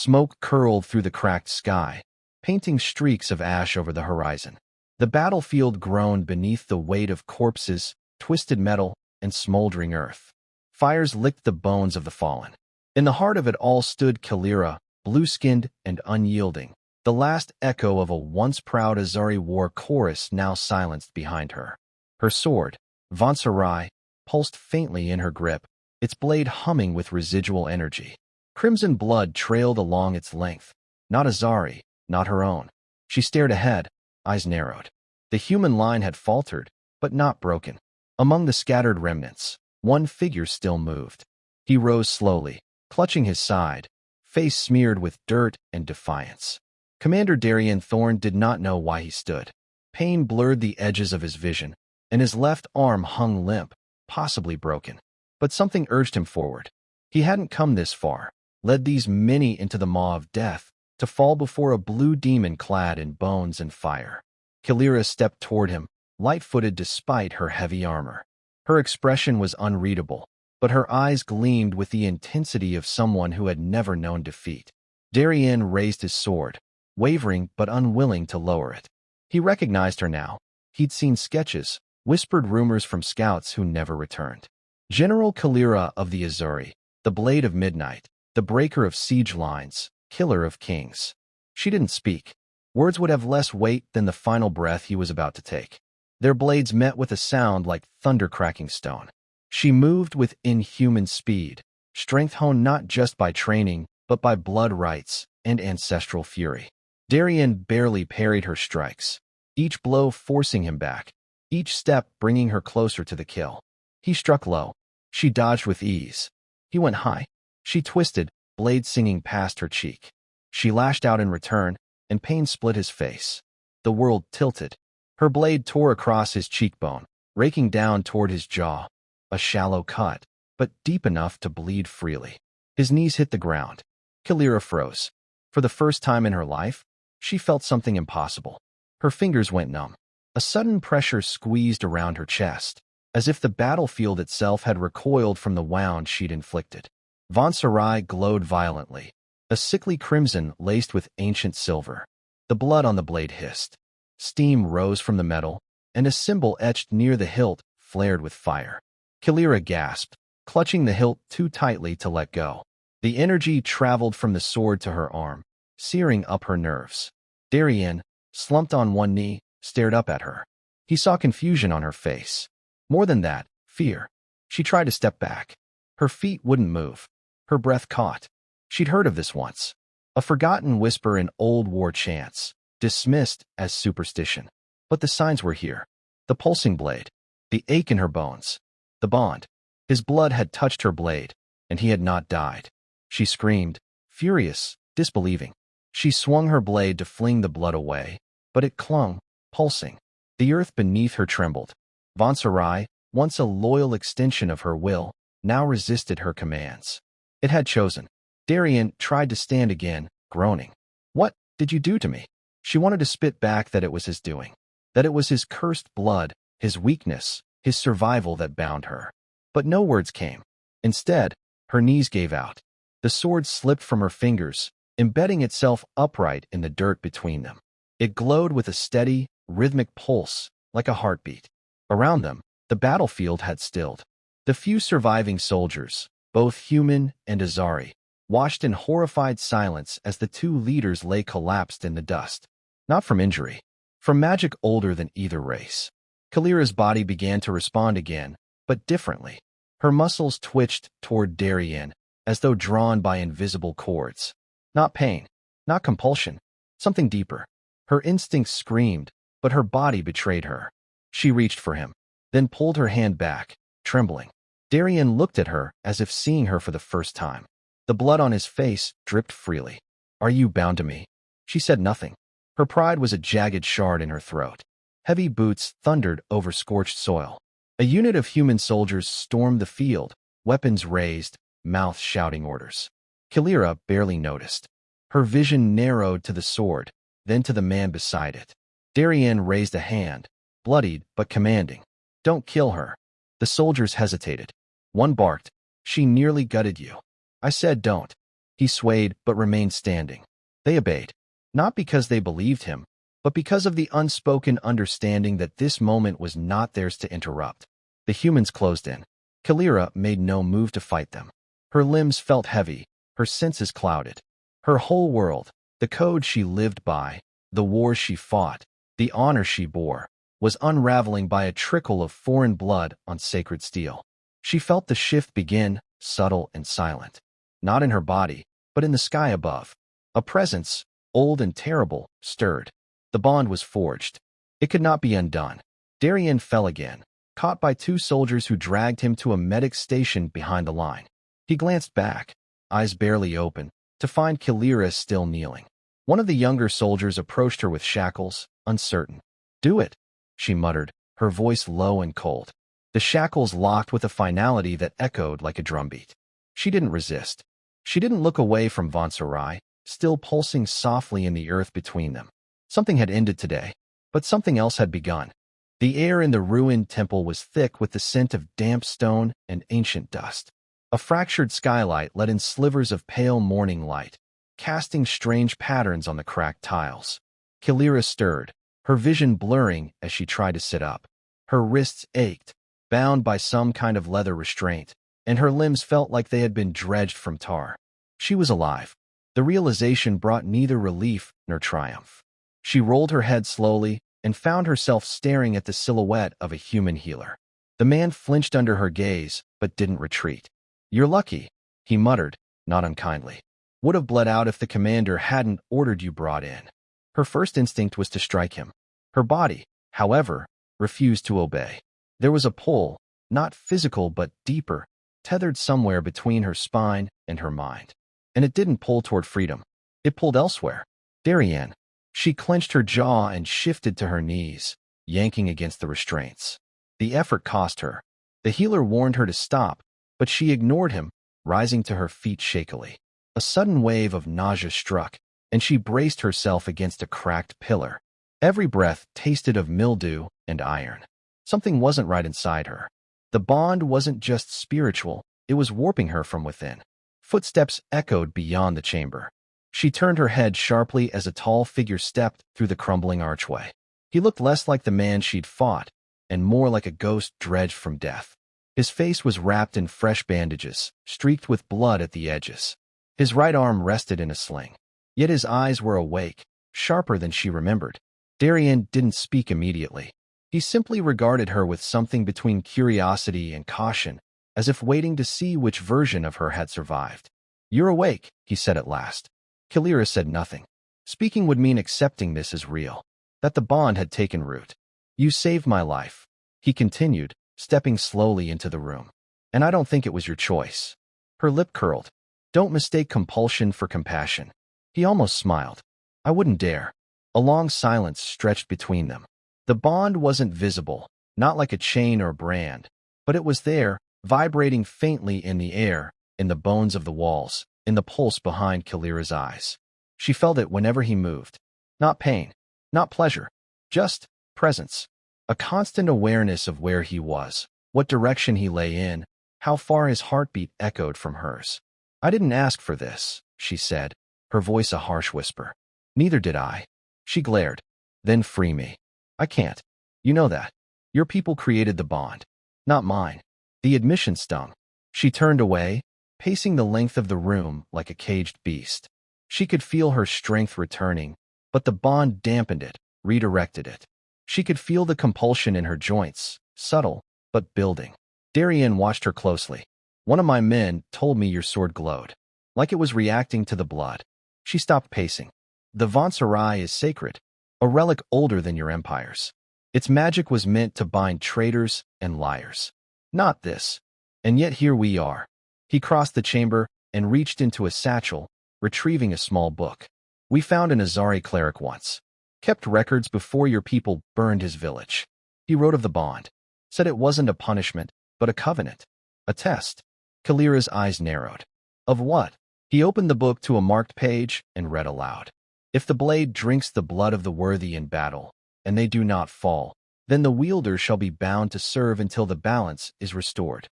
Smoke curled through the cracked sky, painting streaks of ash over the horizon. The battlefield groaned beneath the weight of corpses, twisted metal, and smoldering earth. Fires licked the bones of the fallen. In the heart of it all stood Kalira, blue-skinned and unyielding, the last echo of a once-proud Azari war chorus now silenced behind her. Her sword, Vansarai, pulsed faintly in her grip, its blade humming with residual energy. Crimson blood trailed along its length. Not Azari, not her own. She stared ahead, eyes narrowed. The human line had faltered, but not broken. Among the scattered remnants, one figure still moved. He rose slowly, clutching his side, face smeared with dirt and defiance. Commander Darian Thorne did not know why he stood. Pain blurred the edges of his vision, and his left arm hung limp, possibly broken. But something urged him forward. He hadn't come this far, led these many into the maw of death, to fall before a blue demon clad in bones and fire. Kalira stepped toward him, light-footed despite her heavy armor. Her expression was unreadable, but her eyes gleamed with the intensity of someone who had never known defeat. Darian raised his sword, wavering but unwilling to lower it. He recognized her now. He'd seen sketches, whispered rumors from scouts who never returned. General Kalira of the Azuri, the Blade of Midnight, the breaker of siege lines, killer of kings. She didn't speak. Words would have less weight than the final breath he was about to take. Their blades met with a sound like thunder cracking stone. She moved with inhuman speed, strength honed not just by training, but by blood rights and ancestral fury. Darian barely parried her strikes, each blow forcing him back, each step bringing her closer to the kill. He struck low. She dodged with ease. He went high. She twisted, blade singing past her cheek. She lashed out in return, and pain split his face. The world tilted. Her blade tore across his cheekbone, raking down toward his jaw. A shallow cut, but deep enough to bleed freely. His knees hit the ground. Kalira froze. For the first time in her life, she felt something impossible. Her fingers went numb. A sudden pressure squeezed around her chest, as if the battlefield itself had recoiled from the wound she'd inflicted. Vansarai glowed violently, a sickly crimson laced with ancient silver. The blood on the blade hissed. Steam rose from the metal, and a symbol etched near the hilt flared with fire. Kalira gasped, clutching the hilt too tightly to let go. The energy traveled from the sword to her arm, searing up her nerves. Darian, slumped on one knee, stared up at her. He saw confusion on her face. More than that, fear. She tried to step back. Her feet wouldn't move. Her breath caught. She'd heard of this once. A forgotten whisper in old war chants, dismissed as superstition. But the signs were here. The pulsing blade. The ache in her bones. The bond. His blood had touched her blade, and he had not died. She screamed, furious, disbelieving. She swung her blade to fling the blood away, but it clung, pulsing. The earth beneath her trembled. Vansarai, once a loyal extension of her will, now resisted her commands. It had chosen. Darian tried to stand again, groaning. What did you do to me? She wanted to spit back that it was his doing, that it was his cursed blood, his weakness, his survival that bound her. But no words came. Instead, her knees gave out. The sword slipped from her fingers, embedding itself upright in the dirt between them. It glowed with a steady, rhythmic pulse, like a heartbeat. Around them, the battlefield had stilled. The few surviving soldiers, both human and Azari, watched in horrified silence as the two leaders lay collapsed in the dust. Not from injury, from magic older than either race. Kalira's body began to respond again, but differently. Her muscles twitched toward Darian, as though drawn by invisible cords. Not pain, not compulsion, something deeper. Her instincts screamed, but her body betrayed her. She reached for him, then pulled her hand back, trembling. Darian looked at her as if seeing her for the first time. The blood on his face dripped freely. "Are you bound to me?" She said nothing. Her pride was a jagged shard in her throat. Heavy boots thundered over scorched soil. A unit of human soldiers stormed the field, weapons raised, mouths shouting orders. Kalira barely noticed. Her vision narrowed to the sword, then to the man beside it. Darian raised a hand, bloodied but commanding. "Don't kill her." The soldiers hesitated. One barked, "She nearly gutted you." "I said don't." He swayed but remained standing. They obeyed, not because they believed him, but because of the unspoken understanding that this moment was not theirs to interrupt. The humans closed in. Kalira made no move to fight them. Her limbs felt heavy, her senses clouded. Her whole world, the code she lived by, the wars she fought, the honor she bore, was unraveling by a trickle of foreign blood on sacred steel. She felt the shift begin, subtle and silent. Not in her body, but in the sky above. A presence, old and terrible, stirred. The bond was forged. It could not be undone. Darien fell again, caught by two soldiers who dragged him to a medic station behind the line. He glanced back, eyes barely open, to find Kalira still kneeling. One of the younger soldiers approached her with shackles, uncertain. "Do it," she muttered, her voice low and cold. The shackles locked with a finality that echoed like a drumbeat. She didn't resist. She didn't look away from Sorcery, still pulsing softly in the earth between them. Something had ended today, but something else had begun. The air in the ruined temple was thick with the scent of damp stone and ancient dust. A fractured skylight let in slivers of pale morning light, casting strange patterns on the cracked tiles. Kalira stirred, her vision blurring as she tried to sit up. Her wrists ached, bound by some kind of leather restraint, and her limbs felt like they had been dredged from tar. She was alive. The realization brought neither relief nor triumph. She rolled her head slowly and found herself staring at the silhouette of a human healer. The man flinched under her gaze, but didn't retreat. "You're lucky," he muttered, not unkindly. "Would have bled out if the commander hadn't ordered you brought in." Her first instinct was to strike him. Her body, however, refused to obey. There was a pull, not physical but deeper, tethered somewhere between her spine and her mind. And it didn't pull toward freedom. It pulled elsewhere. Darien. She clenched her jaw and shifted to her knees, yanking against the restraints. The effort cost her. The healer warned her to stop, but she ignored him, rising to her feet shakily. A sudden wave of nausea struck, and she braced herself against a cracked pillar. Every breath tasted of mildew and iron. Something wasn't right inside her. The bond wasn't just spiritual, it was warping her from within. Footsteps echoed beyond the chamber. She turned her head sharply as a tall figure stepped through the crumbling archway. He looked less like the man she'd fought, and more like a ghost dredged from death. His face was wrapped in fresh bandages, streaked with blood at the edges. His right arm rested in a sling. Yet his eyes were awake, sharper than she remembered. Darien didn't speak immediately. He simply regarded her with something between curiosity and caution, as if waiting to see which version of her had survived. "You're awake," he said at last. Kalira said nothing. Speaking would mean accepting this as real, that the bond had taken root. "You saved my life," he continued, stepping slowly into the room. "And I don't think it was your choice." Her lip curled. "Don't mistake compulsion for compassion." He almost smiled. "I wouldn't dare." A long silence stretched between them. The bond wasn't visible, not like a chain or brand, but it was there, vibrating faintly in the air, in the bones of the walls, in the pulse behind Kalira's eyes. She felt it whenever he moved. Not pain, not pleasure, just presence. A constant awareness of where he was, what direction he lay in, how far his heartbeat echoed from hers. "I didn't ask for this," she said, her voice a harsh whisper. "Neither did I." She glared. "Then free me." "I can't. You know that. Your people created the bond, not mine." The admission stung. She turned away, pacing the length of the room like a caged beast. She could feel her strength returning, but the bond dampened it, redirected it. She could feel the compulsion in her joints, subtle, but building. Darien watched her closely. "One of my men told me your sword glowed, like it was reacting to the blood." She stopped pacing. "The Sorcery is sacred, a relic older than your empires. Its magic was meant to bind traitors and liars. Not this. And yet here we are." He crossed the chamber and reached into a satchel, retrieving a small book. "We found an Azari cleric once. Kept records before your people burned his village. He wrote of the bond. Said it wasn't a punishment, but a covenant. A test." Kalira's eyes narrowed. "Of what?" He opened the book to a marked page and read aloud. "If the blade drinks the blood of the worthy in battle, and they do not fall, then the wielder shall be bound to serve until the balance is restored."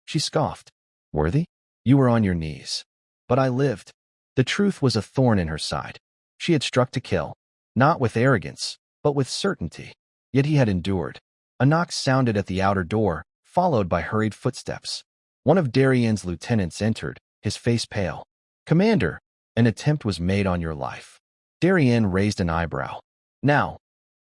She scoffed. "Worthy? You were on your knees. But I lived. The truth was a thorn in her side. She had struck to kill, not with arrogance, but with certainty. Yet he had endured. A knock sounded at the outer door, followed by hurried footsteps. One of Darien's lieutenants entered, his face pale. "Commander, an attempt was made on your life." Darien raised an eyebrow. "Now?"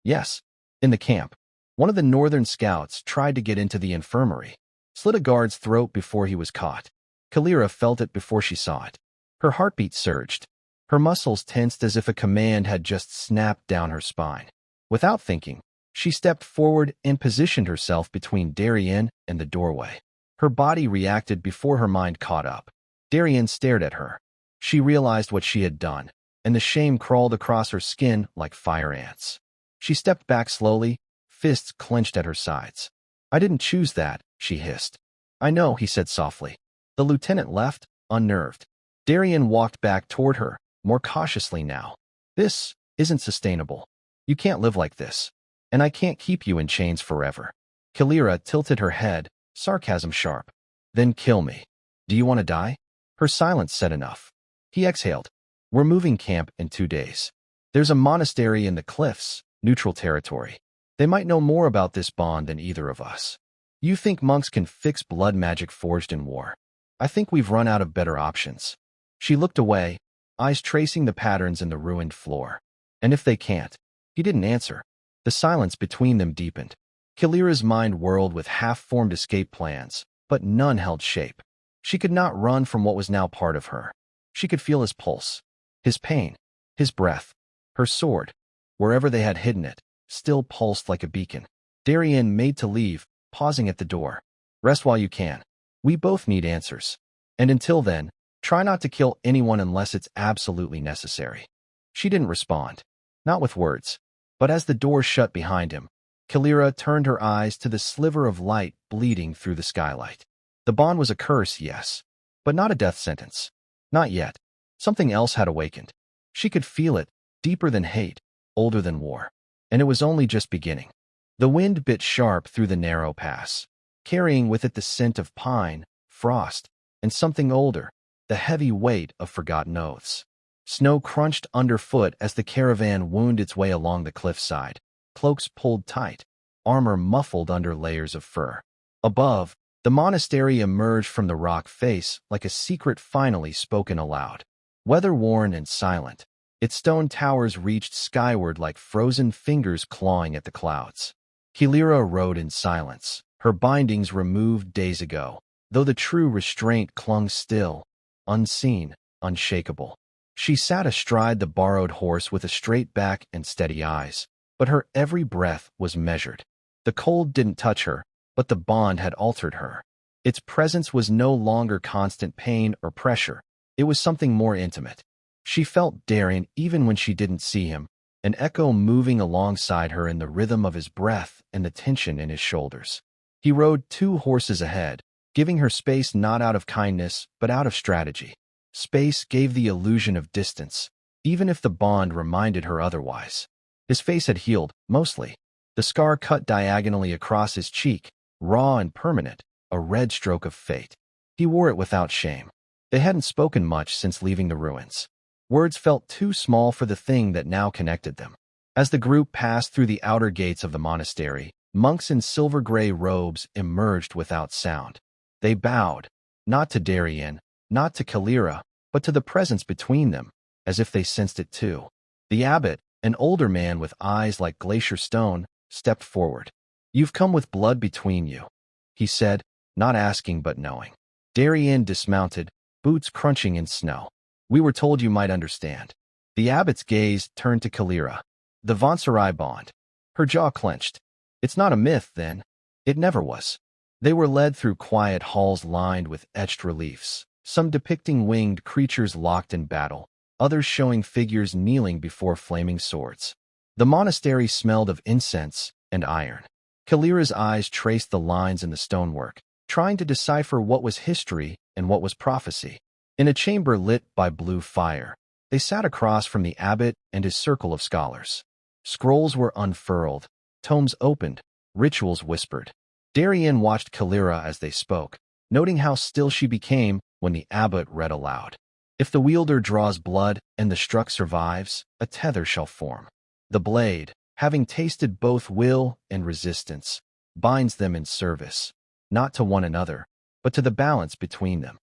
"Yes. In the camp. One of the northern scouts tried to get into the infirmary. Slit a guard's throat before he was caught." Kalira felt it before she saw it. Her heartbeat surged. Her muscles tensed as if a command had just snapped down her spine. Without thinking, she stepped forward and positioned herself between Darien and the doorway. Her body reacted before her mind caught up. Darien stared at her. She realized what she had done, and the shame crawled across her skin like fire ants. She stepped back slowly, fists clenched at her sides. "I didn't choose that," she hissed. "I know," he said softly. The lieutenant left, unnerved. Darien walked back toward her, more cautiously now. "This isn't sustainable. You can't live like this. And I can't keep you in chains forever." Kalira tilted her head, sarcasm sharp. "Then kill me. Do you want to die?" Her silence said enough. He exhaled. "We're moving camp in 2 days. There's a monastery in the cliffs, neutral territory. They might know more about this bond than either of us. You think monks can fix blood magic forged in war? I think we've run out of better options." She looked away, eyes tracing the patterns in the ruined floor. "And if they can't?" He didn't answer. The silence between them deepened. Kalira's mind whirled with half-formed escape plans, but none held shape. She could not run from what was now part of her. She could feel his pulse, his pain, his breath. Her sword, wherever they had hidden it, still pulsed like a beacon. Darien made to leave, pausing at the door. "Rest while you can. We both need answers. And until then, try not to kill anyone unless it's absolutely necessary." She didn't respond. Not with words. But as the door shut behind him, Kalira turned her eyes to the sliver of light bleeding through the skylight. The bond was a curse, yes, but not a death sentence. Not yet. Something else had awakened. She could feel it, deeper than hate, older than war. And it was only just beginning. The wind bit sharp through the narrow pass, carrying with it the scent of pine, frost, and something older, the heavy weight of forgotten oaths. Snow crunched underfoot as the caravan wound its way along the cliffside, cloaks pulled tight, armor muffled under layers of fur. Above, the monastery emerged from the rock face like a secret finally spoken aloud. Weather-worn and silent, its stone towers reached skyward like frozen fingers clawing at the clouds. Kalira rode in silence, her bindings removed days ago, though the true restraint clung still, unseen, unshakable. She sat astride the borrowed horse with a straight back and steady eyes, but her every breath was measured. The cold didn't touch her, but the bond had altered her. Its presence was no longer constant pain or pressure. It was something more intimate. She felt Darien even when she didn't see him, an echo moving alongside her in the rhythm of his breath and the tension in his shoulders. He rode 2 horses ahead, giving her space not out of kindness, but out of strategy. Space gave the illusion of distance, even if the bond reminded her otherwise. His face had healed, mostly. The scar cut diagonally across his cheek, raw and permanent, a red stroke of fate. He wore it without shame. They hadn't spoken much since leaving the ruins. Words felt too small for the thing that now connected them. As the group passed through the outer gates of the monastery, monks in silver-gray robes emerged without sound. They bowed, not to Darien, not to Kalira, but to the presence between them, as if they sensed it too. The abbot, an older man with eyes like glacier stone, stepped forward. "You've come with blood between you," he said, not asking but knowing. Darien dismounted, boots crunching in snow. "We were told you might understand." The abbot's gaze turned to Kalira. "The Vonsarai bond." Her jaw clenched. "It's not a myth, then." It never was. They were led through quiet halls lined with etched reliefs, some depicting winged creatures locked in battle, others showing figures kneeling before flaming swords. The monastery smelled of incense and iron. Kalira's eyes traced the lines in the stonework, trying to decipher what was history and what was prophecy. In a chamber lit by blue fire, they sat across from the abbot and his circle of scholars. Scrolls were unfurled, tomes opened, rituals whispered. Darien watched Kalira as they spoke, noting how still she became when the abbot read aloud. If the wielder draws blood and the struck survives, a tether shall form. The blade, having tasted both will and resistance, binds them in service, not to one another, but to the balance between them.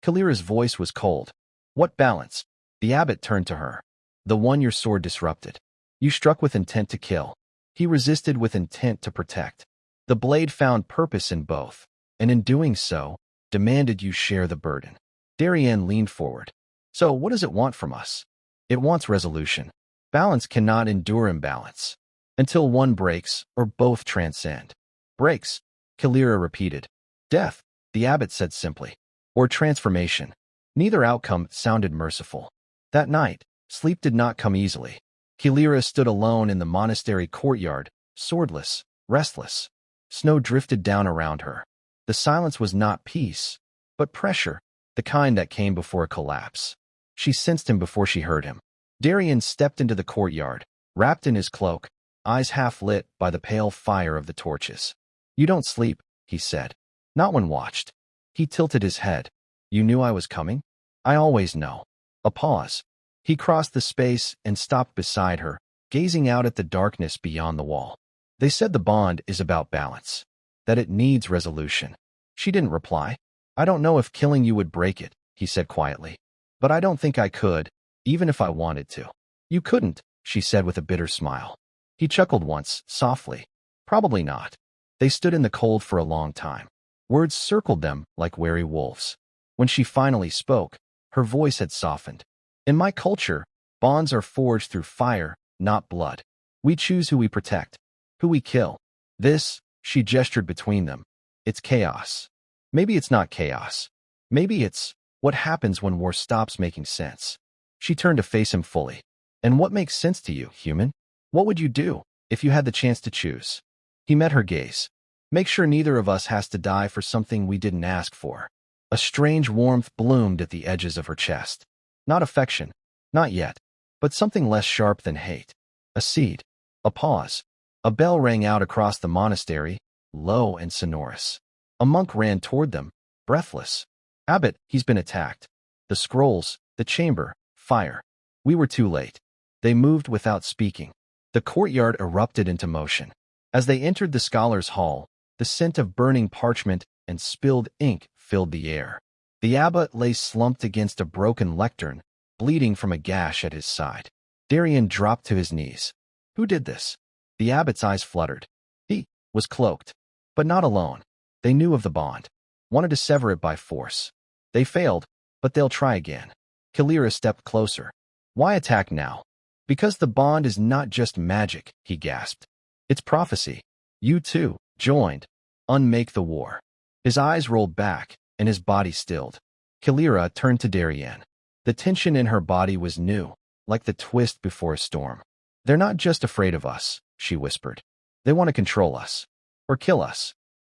Kalira's voice was cold. What balance? The abbot turned to her. The one your sword disrupted. You struck with intent to kill. He resisted with intent to protect. The blade found purpose in both, and in doing so, demanded you share the burden. Darien leaned forward. So what does it want from us? It wants resolution. Balance cannot endure imbalance. Until one breaks, or both transcend. Breaks, Kalira repeated. Death, the abbot said simply. Or transformation. Neither outcome sounded merciful. That night, sleep did not come easily. Kalira stood alone in the monastery courtyard, swordless, restless. Snow drifted down around her. The silence was not peace, but pressure, the kind that came before a collapse. She sensed him before she heard him. Darien stepped into the courtyard, wrapped in his cloak, eyes half lit by the pale fire of the torches. You don't sleep, he said. Not when watched. He tilted his head. You knew I was coming? I always know. A pause. He crossed the space and stopped beside her, gazing out at the darkness beyond the wall. They said the bond is about balance, that it needs resolution. She didn't reply. I don't know if killing you would break it, he said quietly. But I don't think I could, even if I wanted to. You couldn't, she said with a bitter smile. He chuckled once, softly. Probably not. They stood in the cold for a long time. Words circled them like wary wolves. When she finally spoke, her voice had softened. In my culture, bonds are forged through fire, not blood. We choose who we protect, who we kill. This, she gestured between them, it's chaos. Maybe it's not chaos. Maybe it's what happens when war stops making sense. She turned to face him fully. And what makes sense to you, human? What would you do if you had the chance to choose? He met her gaze. Make sure neither of us has to die for something we didn't ask for. A strange warmth bloomed at the edges of her chest. Not affection, not yet, but something less sharp than hate. A seed. A pause. A bell rang out across the monastery, low and sonorous. A monk ran toward them, breathless. Abbot, he's been attacked. The scrolls, the chamber, fire. We were too late. They moved without speaking. The courtyard erupted into motion. As they entered the scholars' hall, the scent of burning parchment and spilled ink filled the air. The abbot lay slumped against a broken lectern, bleeding from a gash at his side. Darien dropped to his knees. Who did this? The abbot's eyes fluttered. He was cloaked, but not alone. They knew of the bond, wanted to sever it by force. They failed, but they'll try again. Kalira stepped closer. Why attack now? Because the bond is not just magic, he gasped. It's prophecy. You too joined. Unmake the war. His eyes rolled back, and his body stilled. Kalira turned to Darien. The tension in her body was new, like the twist before a storm. They're not just afraid of us, she whispered. They want to control us. Or kill us.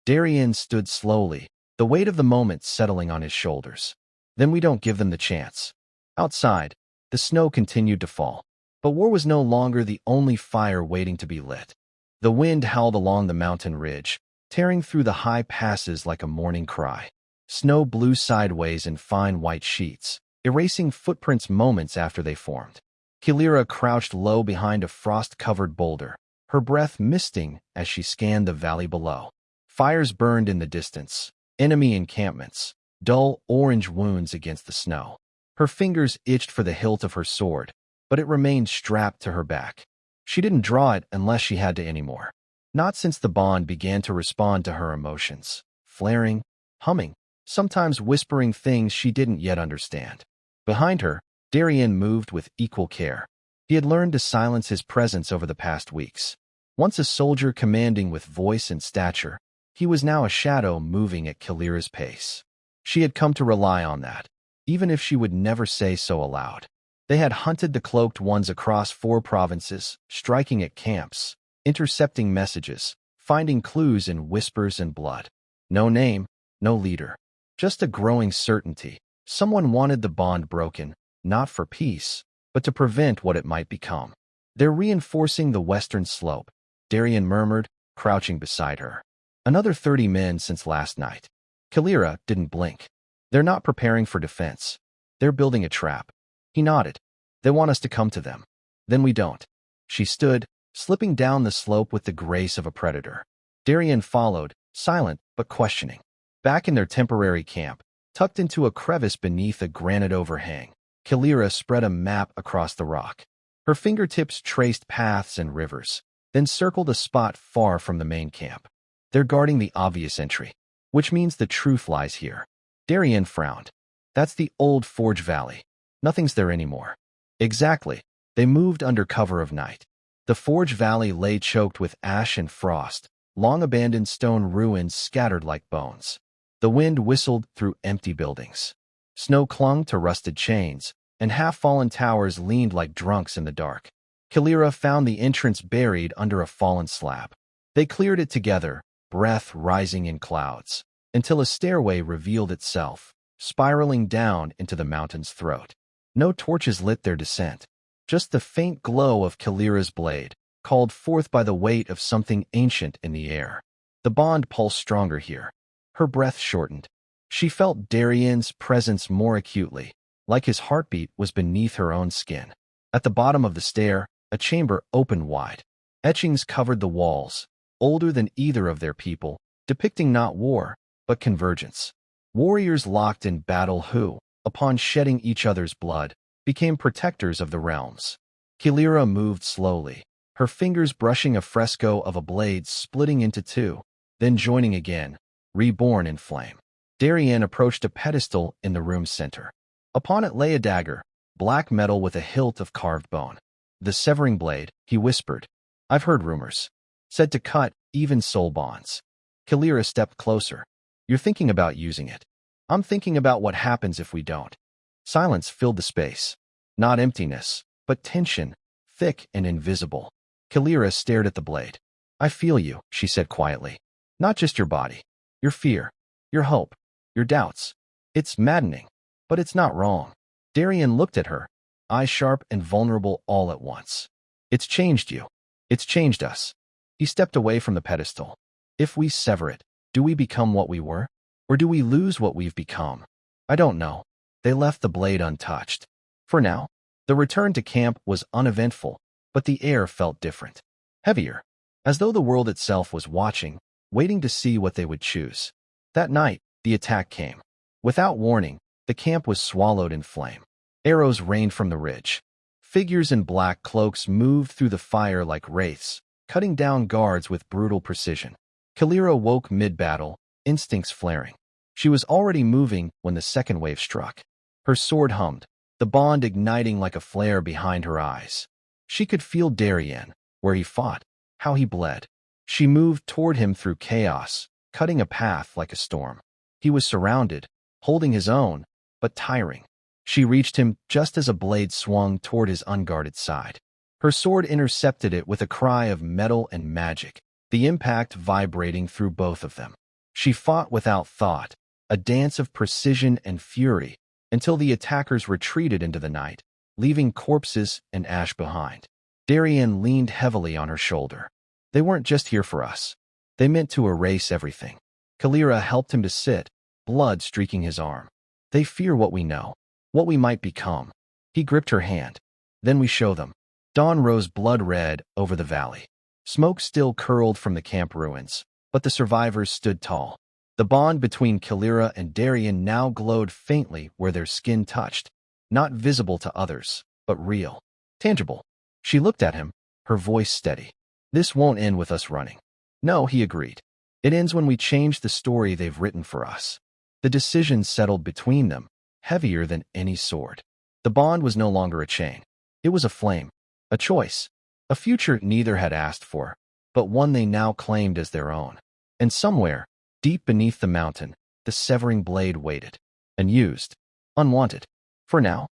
Darien stood slowly, the weight of the moment settling on his shoulders. Then we don't give them the chance. Outside, the snow continued to fall. But war was no longer the only fire waiting to be lit. The wind howled along the mountain ridge, tearing through the high passes like a morning cry. Snow blew sideways in fine white sheets, erasing footprints moments after they formed. Kalira crouched low behind a frost-covered boulder, her breath misting as she scanned the valley below. Fires burned in the distance, enemy encampments, dull orange wounds against the snow. Her fingers itched for the hilt of her sword, but it remained strapped to her back. She didn't draw it unless she had to anymore. Not since the bond began to respond to her emotions, flaring, humming, sometimes whispering things she didn't yet understand. Behind her, Darien moved with equal care. He had learned to silence his presence over the past weeks. Once a soldier commanding with voice and stature, he was now a shadow moving at Kalira's pace. She had come to rely on that, even if she would never say so aloud. They had hunted the cloaked ones across 4 provinces, striking at camps, intercepting messages, finding clues in whispers and blood. No name, no leader. Just a growing certainty. Someone wanted the bond broken, not for peace, but to prevent what it might become. They're reinforcing the western slope, Darien murmured, crouching beside her. Another 30 men since last night. Kalira didn't blink. They're not preparing for defense. They're building a trap. He nodded. They want us to come to them. Then we don't. She stood, slipping down the slope with the grace of a predator. Darien followed, silent but questioning. Back in their temporary camp, tucked into a crevice beneath a granite overhang, Kalira spread a map across the rock. Her fingertips traced paths and rivers, then circled a spot far from the main camp. They're guarding the obvious entry, which means the truth lies here. Darien frowned. That's the old Forge Valley. Nothing's there anymore. Exactly. They moved under cover of night. The Forge Valley lay choked with ash and frost, long-abandoned stone ruins scattered like bones. The wind whistled through empty buildings. Snow clung to rusted chains, and half-fallen towers leaned like drunks in the dark. Kalira found the entrance buried under a fallen slab. They cleared it together, breath rising in clouds, until a stairway revealed itself, spiraling down into the mountain's throat. No torches lit their descent, just the faint glow of Kalira's blade, called forth by the weight of something ancient in the air. The bond pulsed stronger here. Her breath shortened. She felt Darien's presence more acutely, like his heartbeat was beneath her own skin. At the bottom of the stair, a chamber opened wide. Etchings covered the walls, older than either of their people, depicting not war, but convergence. Warriors locked in battle who, upon shedding each other's blood, became protectors of the realms. Kalira moved slowly, her fingers brushing a fresco of a blade splitting into two, then joining again, reborn in flame. Darien approached a pedestal in the room's center. Upon it lay a dagger, black metal with a hilt of carved bone. The severing blade, he whispered. I've heard rumors. Said to cut even soul bonds. Kalira stepped closer. You're thinking about using it. I'm thinking about what happens if we don't. Silence filled the space. Not emptiness, but tension, thick and invisible. Kalira stared at the blade. I feel you, she said quietly. Not just your body. Your fear. Your hope. Your doubts. It's maddening, but it's not wrong. Darien looked at her, eyes sharp and vulnerable all at once. It's changed you. It's changed us. He stepped away from the pedestal. If we sever it, do we become what we were? Or do we lose what we've become? I don't know. They left the blade untouched. For now, the return to camp was uneventful, but the air felt different. Heavier, as though the world itself was watching, waiting to see what they would choose. That night, the attack came. Without warning, the camp was swallowed in flame. Arrows rained from the ridge. Figures in black cloaks moved through the fire like wraiths, cutting down guards with brutal precision. Kalira woke mid-battle, instincts flaring. She was already moving when the second wave struck. Her sword hummed, the bond igniting like a flare behind her eyes. She could feel Darien, where he fought, how he bled. She moved toward him through chaos, cutting a path like a storm. He was surrounded, holding his own, but tiring. She reached him just as a blade swung toward his unguarded side. Her sword intercepted it with a cry of metal and magic, the impact vibrating through both of them. She fought without thought, a dance of precision and fury, until the attackers retreated into the night, leaving corpses and ash behind. Darien leaned heavily on her shoulder. They weren't just here for us. They meant to erase everything. Kalira helped him to sit, blood streaking his arm. They fear what we know, what we might become. He gripped her hand. Then we show them. Dawn rose blood-red over the valley. Smoke still curled from the camp ruins, but the survivors stood tall. The bond between Kalira and Darien now glowed faintly where their skin touched, not visible to others, but real, tangible. She looked at him, her voice steady. This won't end with us running. No, he agreed. It ends when we change the story they've written for us. The decision settled between them, heavier than any sword. The bond was no longer a chain. It was a flame, a choice, a future neither had asked for, but one they now claimed as their own. And somewhere, deep beneath the mountain, the severing blade waited, unused, unwanted. For now,